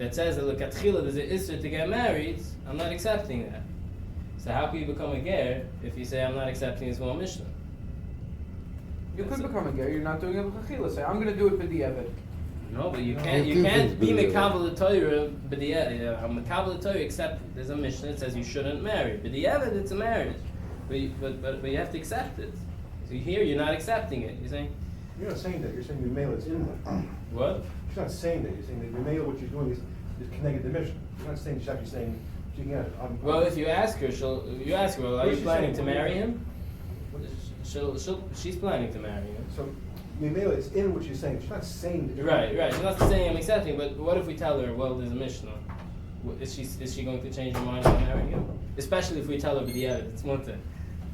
that says that l'katchila there's an issur to get married, I'm not accepting that. So how can you become a ger if you say I'm not accepting this one Mishnah? You could become a ger. You're not doing it with chachila. Say I'm going to do it for the Evid. No, but you can't be mekabel the Torah, but the mekabel the Torah except there's a Mishnah that says you shouldn't marry. But the Evid, it's a marriage, but you have to accept it. So here you're not accepting it. You're saying You're not saying that. You're saying your mail it's in there. what? She's not saying that. You're saying that your mail, what she's doing is connected to the mission. You're not saying she's actually saying she can. Well, if you ask her, you ask her, well, are What you is she planning saying? to marry him? What- She's planning to marry him. So your mail it's in what she's saying. She's not saying that. Right. She's not saying I'm accepting, but what if we tell her, well, there's a Mishnah? Is she going to change her mind on marrying him? Especially if we tell her b'diavad, it's one thing.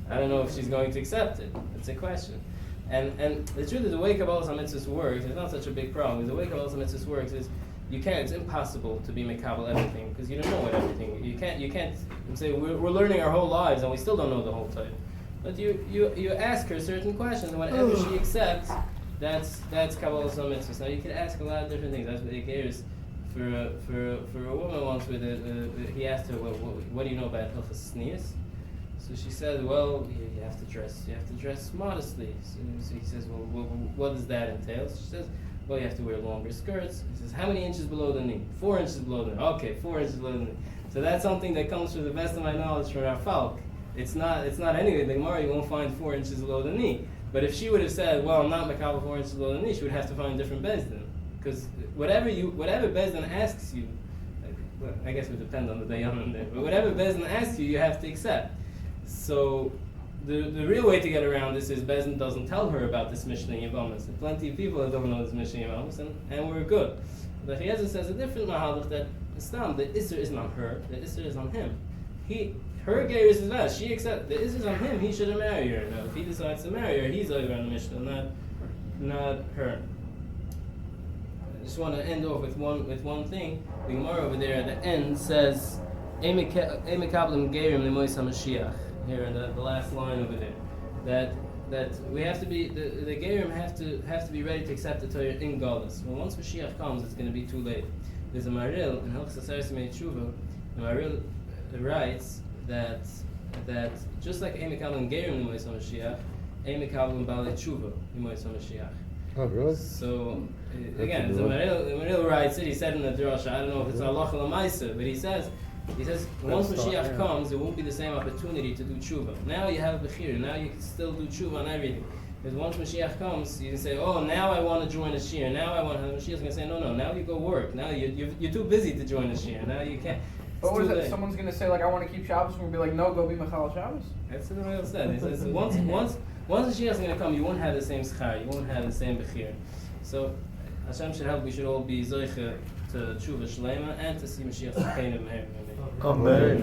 I don't know if she's going to accept it. It's a question. And the truth is, the way Kabbalas HaMitzvos works, it's not such a big problem. The way Kabbalas HaMitzvos works is it's impossible to be mekabel everything because you don't know what everything. You can't say we're learning our whole lives and we still don't know the whole Torah. But you ask her certain questions and whatever she accepts, that's Kabbalas HaMitzvos. Now you can ask a lot of different things. That's what it cares. For a woman once, he asked her, well, what do you know about Hilchos Tznius? So she said, well, you have to dress modestly. So he says, well, what does that entail? So she says, well, you have to wear longer skirts. He says, how many inches below the knee? 4 inches below the knee. Okay, 4 inches below the knee. So that's something that comes from the best of my knowledge from our Falk. It's not anything. The Gemara, you won't find 4 inches below the knee. But if she would have said, well, I'm not makabel 4 inches below the knee, she would have to find a different bezdin. Because whatever bezdin asks you, I guess it would depend on the dayanim there, but whatever bezdin asks you, you have to accept. So the real way to get around this is bezdin doesn't tell her about this Mishnah in Yevamos. There's plenty of people that don't know this Mishnah in Yevamos, and we're good. But Chiyazah says a different mahalach that the issur isn't on her, the issur is on him. Her geirus is best. She accepts the issur is on him. He shouldn't marry her. Now, if he decides to marry her, he's over on the Mishnah, not her. I just want to end off with one thing. The Gemara over there at the end says, "Emekablim geirim lemois hamashiach." Here in the last line over there, that we have to be the geirim have to be ready to accept the Torah in Galus. Well, once Mashiach comes, it's going to be too late. There's a Maril in Hilchos Aseres Yemei Tshuva. The Maril writes that just like Emekablim geirim lemois hamashiach, Emekablim balei tshuva lemois hamashiach. Oh, really? So again, the Maril writes it. He said in the drasha. I don't know if it's halacha l'maisa, but he says once Mashiach comes, there won't be the same opportunity to do tshuva. Now you have bechira. Now you can still do tshuva on everything. Because once Mashiach comes, you can say, "Oh, now I want to join a shir. Now I want." Mashiach's going to say, "No. Now you go work. Now you're too busy to join a shir. Now you can't." But what is it? Someone's going to say like, "I want to keep Shabbos," and we'll be like, "No, go be Mechal Shabbos." That's what the Maril said. He says once Mashiach's going to come, you won't have the same schar. You won't have the same bechira. So Hashem should help. We should all be zoiche to tshuva shlema and to see Mashiach Tzidkeinu Meher. Amen.